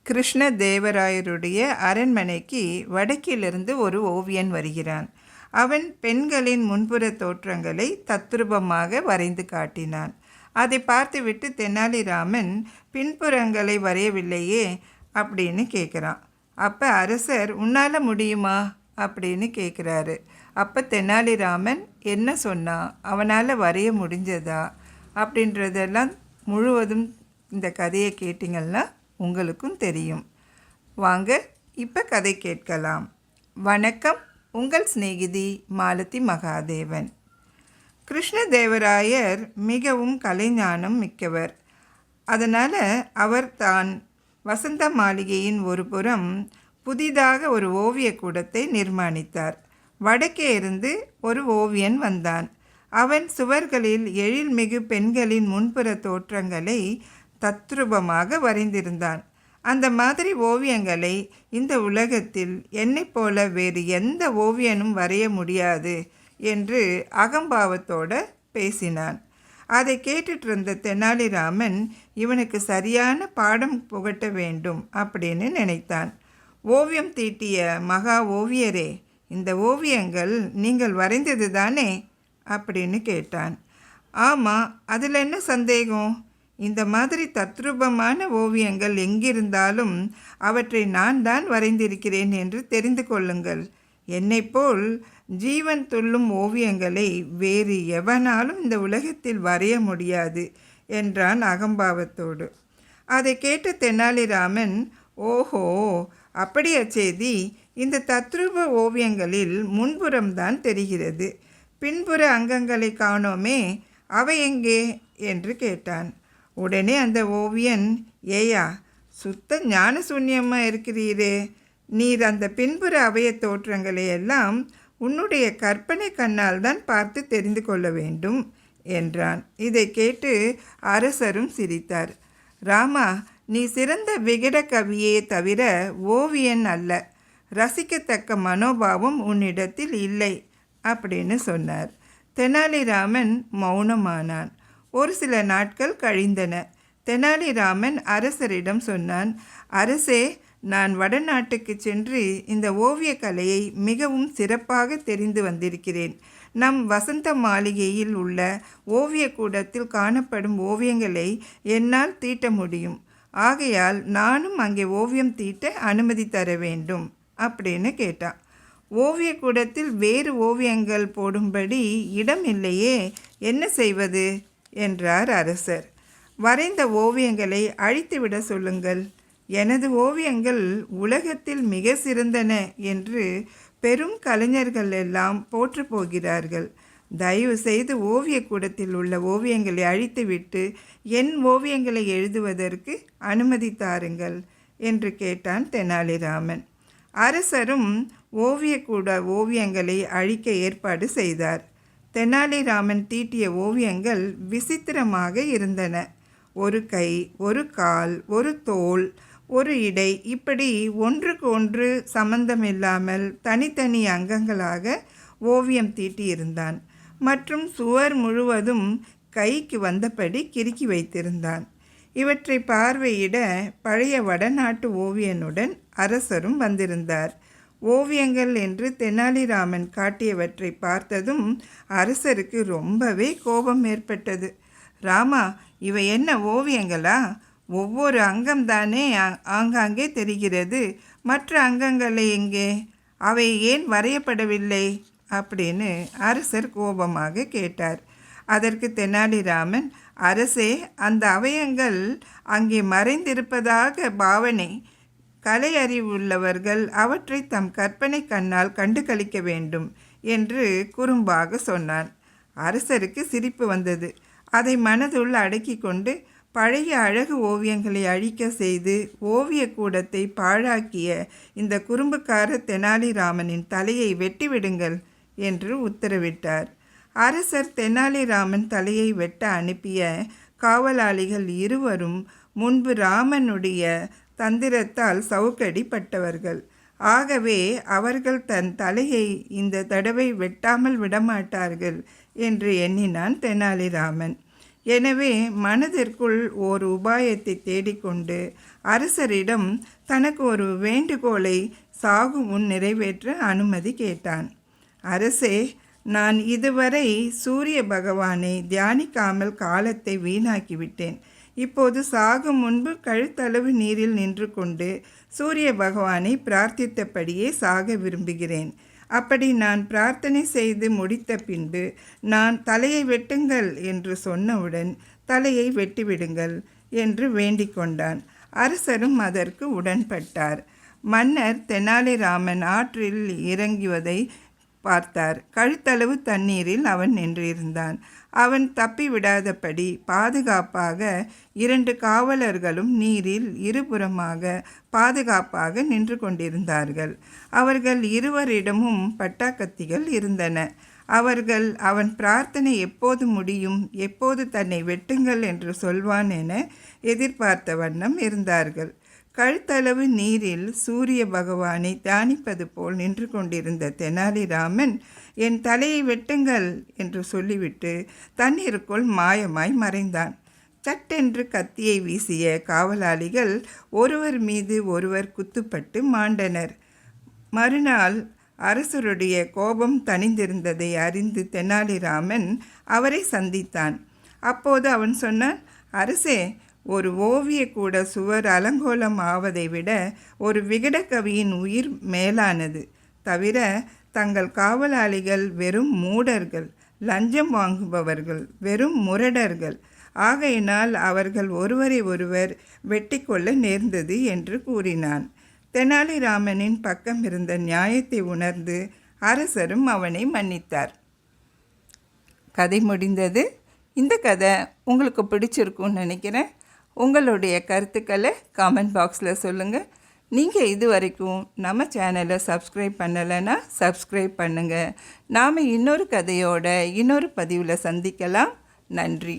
கிருஷ்ணதேவராயருடைய அரண்மனைக்கு வடக்கிலிருந்து ஒரு ஓவியன் வருகிறான். அவன் பெண்களின் முன்புற தோற்றங்களை தத்ரூபமாக வரைந்து காட்டினான். அதை பார்த்துவிட்டு தெனாலிராமன் பின்புறங்களை வரையவில்லையே அப்படின்னு கேட்குறான். அப்போ அரசர் உன்னால் முடியுமா அப்படின்னு கேட்குறாரு. அப்போ தெனாலிராமன் என்ன சொன்னான், அவனால் வரைய முடிஞ்சதா அப்படின்றதெல்லாம் முழுவதும் இந்த கதையை கேட்டிங்கன்னா உங்களுக்கும் தெரியும். வாங்க இப்போ கதை கேட்கலாம். வணக்கம், உங்கள் சிநேகிதி மாலதி மகாதேவன். கிருஷ்ணதேவராயர் மிகவும் கலைஞானம் மிக்கவர். அதனால் அவர் தான் வசந்த மாளிகையின் ஒரு புறம் புதிதாக ஒரு ஓவியக்கூடத்தை நிர்மாணித்தார். வடக்கே இருந்து ஒரு ஓவியன் வந்தான். அவன் சுவர்களில் எழில்மிகு பெண்களின் முன்புற தோற்றங்களை தத்ரூபமாக வரைந்திருந்தான். அந்த மாதிரி ஓவியங்களை இந்த உலகத்தில் என்னைப் போல வேறு எந்த ஓவியனும் வரைய முடியாது என்று அகம்பாவத்தோடு பேசினான். அதை கேட்டுட்டு இருந்த தெனாலிராமன் இவனுக்கு சரியான பாடம் புகட்ட வேண்டும் அப்படின்னு நினைத்தான். ஓவியம் தீட்டிய மகா ஓவியரே, இந்த ஓவியங்கள் நீங்கள் வரைந்தது தானே அப்படின்னு கேட்டான். ஆமாம், அதில் என்ன சந்தேகம்? இந்த மாதிரி தத்ரூபமான ஓவியங்கள் எங்கிருந்தாலும் அவற்றை நான் தான் வரைந்திருக்கிறேன் என்று தெரிந்து கொள்ளுங்கள். என்னைப்போல் ஜீவன் துள்ளும் ஓவியங்களை வேறு எவனாலும் இந்த உலகத்தில் வரைய முடியாது என்றான் அகம்பாவத்தோடு. அதை கேட்ட தெனாலிராமன், ஓஹோ, அப்படியா செய்தி? இந்த தத்ரூப ஓவியங்களில் முன்புறம்தான் தெரிகிறது, பின்புற அங்கங்களை காணோமே, அவை எங்கே என்று கேட்டான். உடனே அந்த ஓவியன், ஏயா, சுத்த ஞான சூன்யமாக இருக்கிறீரே, நீர் அந்த பின்புற அவைய தோற்றங்களை எல்லாம் உன்னுடைய கற்பனை கண்ணால் தான் பார்த்து தெரிந்து கொள்ள வேண்டும் என்றான். இதை கேட்டு அரசரும் சிரித்தார். ராமா, நீ சிறந்த விகட கவியே தவிர ஓவியன் அல்ல, ரசிக்கத்தக்க மனோபாவம் உன்னிடத்தில் இல்லை அப்படின்னு சொன்னார். தெனாலிராமன் மௌனமானான். ஒரு சில நாட்கள் கழிந்தன. தெனாலிராமன் அரசரிடம் சொன்னான், அரசே, நான் வடநாட்டுக்கு சென்று இந்த ஓவியக்கலையை மிகவும் சிறப்பாக தெரிந்து வந்திருக்கிறேன். நம் வசந்த மாளிகையில் உள்ள ஓவியக்கூடத்தில் காணப்படும் ஓவியங்களை என்னால் தீட்ட முடியும். ஆகையால் நானும் அங்கே ஓவியம் தீட்ட அனுமதி தர வேண்டும் அப்படின்னு கேட்டான். ஓவியக்கூடத்தில் வேறு ஓவியங்கள் போடும்படி இடம் இல்லையே, என்ன செய்வது என்றார் அரசர். வரைந்த ஓவியங்களை அழித்துவிட சொல்லுங்கள். எனது ஓவியங்கள் உலகத்தில் மிக சிறந்தன என்று பெரும் கலைஞர்கள் எல்லாம் போற்று போகிறார்கள். தயவு செய்து ஓவியக்கூடத்தில் உள்ள ஓவியங்களை அழித்துவிட்டு என் ஓவியங்களை எழுதுவதற்கு அனுமதி தாருங்கள் என்று கேட்டான் தெனாலிராமன். அரசரும் ஓவியக்கூட ஓவியங்களை அழிக்க ஏற்பாடு செய்தார். தெனாலிராமன் தீட்டிய ஓவியங்கள் விசித்திரமாக இருந்தன. ஒரு கை, ஒரு கால், ஒரு தோல், ஒரு இடை, இப்படி ஒன்றுக்கு ஒன்று சம்பந்தமில்லாமல் தனித்தனி அங்கங்களாக ஓவியம் தீட்டியிருந்தான். மற்றும் சுவர் முழுவதும் கைக்கு வந்தபடி கிறுக்கி வைத்திருந்தான். இவற்றை பார்வையிட பழைய வடநாட்டு ஓவியனுடன் அரசரும் வந்திருந்தார். ஓவியங்கள் என்று தெனாலிராமன் காட்டியவற்றை பார்த்ததும் அரசருக்கு ரொம்பவே கோபம் ஏற்பட்டது. ராமா, இவை என்ன ஓவியங்களா? ஒவ்வொரு அங்கம்தானே ஆங்காங்கே தெரிகிறது, மற்ற அங்கங்களை எங்கே? அவை ஏன் வரையப்படவில்லை அப்படின்னு அரசர் கோபமாக கேட்டார். அதற்கு தெனாலிராமன், அரசே, அந்த அவயங்கள் அங்கே மறைந்திருப்பதாக பாவனை. கலை அறிவுள்ளவர்கள் அவற்றை தம் கற்பனை கண்ணால் கண்டு கழிக்க வேண்டும் என்று குறும்பாக சொன்னான். அரசருக்கு சிரிப்பு வந்தது. அதை மனதுள் அடக்கி கொண்டு, பழைய அழகு ஓவியங்களை அழிக்க செய்து ஓவியக்கூடத்தை பாழாக்கிய இந்த குறும்புக்கார தெனாலிராமனின் தலையை வெட்டிவிடுங்கள் என்று உத்தரவிட்டார். அரசர் தெனாலிராமன் தலையை வெட்ட அனுப்பிய காவலாளிகள் இருவரும் முன்பு ராமனுடைய தந்திரத்தால் சவுக்கடி பட்டவர்கள். ஆகவே அவர்கள் தன் தலையை இந்த தடவை வெட்டாமல் விடமாட்டார்கள் என்று எண்ணினான் தெனாலிராமன். எனவே மனதிற்குள் ஓர் உபாயத்தை தேடிக்கொண்டு அரசரிடம் தனக்கு ஒரு வேண்டுகோளை சாகும் முன் நிறைவேற்ற அனுமதி கேட்டான். அரசே, நான் இதுவரை சூரிய பகவானை தியானிக்காமல் காலத்தை வீணாக்கிவிட்டேன். இப்போது சாகும் முன்பு கழுத்தளவு நீரில் நின்று கொண்டு சூரிய பகவானை பிரார்த்தித்தபடியே சாக விரும்புகிறேன். அப்படி நான் பிரார்த்தனை செய்து முடித்த பின்பு நான் தலையை வெட்டுங்கள் என்று சொன்னவுடன் தலையை வெட்டிவிடுங்கள் என்று வேண்டிக் கொண்டான். அரசரும் அதற்கு உடன்பட்டார். மன்னர் தெனாலிராமன் ஆற்றில் இறங்குவதை பார்த்தார். கழுத்தளவு தண்ணீரில் அவன் நின்றிருந்தான். அவன் தப்பிவிடாதபடி பாதுகாப்பாக 2 காவலர்களும் நீரில் இருபுறமாக பாதுகாப்பாக நின்று கொண்டிருந்தார்கள். அவர்கள் இருவரிடமும் பட்டாக்கத்திகள் இருந்தன. அவர்கள் அவன் பிரார்த்தனை எப்போது முடியும், எப்போது தன்னை வெட்டுங்கள் என்று சொல்வான் என எதிர்பார்த்த வண்ணம் இருந்தார்கள். கழுத்தளவு நீரில் சூரிய பகவானை தியானிப்பது போல் நின்று கொண்டிருந்த தெனாலிராமன், என் தலையை வெட்டுங்கள் என்று சொல்லிவிட்டு தண்ணீருக்குள் மாயமாய் மறைந்தான். சட்டென்று கத்தியை வீசிய காவலாளிகள் ஒருவர் மீது ஒருவர் குத்துப்பட்டு மாண்டனர். மறுநாள் அரசருடைய கோபம் தணிந்திருந்ததை அறிந்து தெனாலிராமன் அவரை சந்தித்தான். அப்போது அவன் சொன்னான், அரசே, ஒரு ஓவிய கூட சுவர் அலங்கோலம் ஆவதை விட ஒரு விகடகவியின் உயிர் மேலானது. தவிர தங்கள் காவலாளிகள் வெறும் மூடர்கள், லஞ்சம் வாங்குபவர்கள், வெறும் முரடர்கள். ஆகையினால் அவர்கள் ஒருவரை ஒருவர் வெட்டி கொள்ள நேர்ந்தது என்று கூறினான். தெனாலிராமனின் பக்கம் இருந்த நியாயத்தை உணர்ந்து அரசரும் அவனை மன்னித்தார். கதை முடிந்தது. இந்த கதை உங்களுக்கு பிடிச்சிருக்கும்னு நினைக்கிறேன். உங்களுடைய கருத்துக்களை காமெண்ட் பாக்ஸில் சொல்லுங்கள். நீங்கள் இது வரைக்கும் நம்ம சேனலை சப்ஸ்கிரைப் பண்ணலைன்னா சப்ஸ்கிரைப் பண்ணுங்கள். நாம் இன்னொரு கதையோட இன்னொரு பதிவில் சந்திக்கலாம். நன்றி.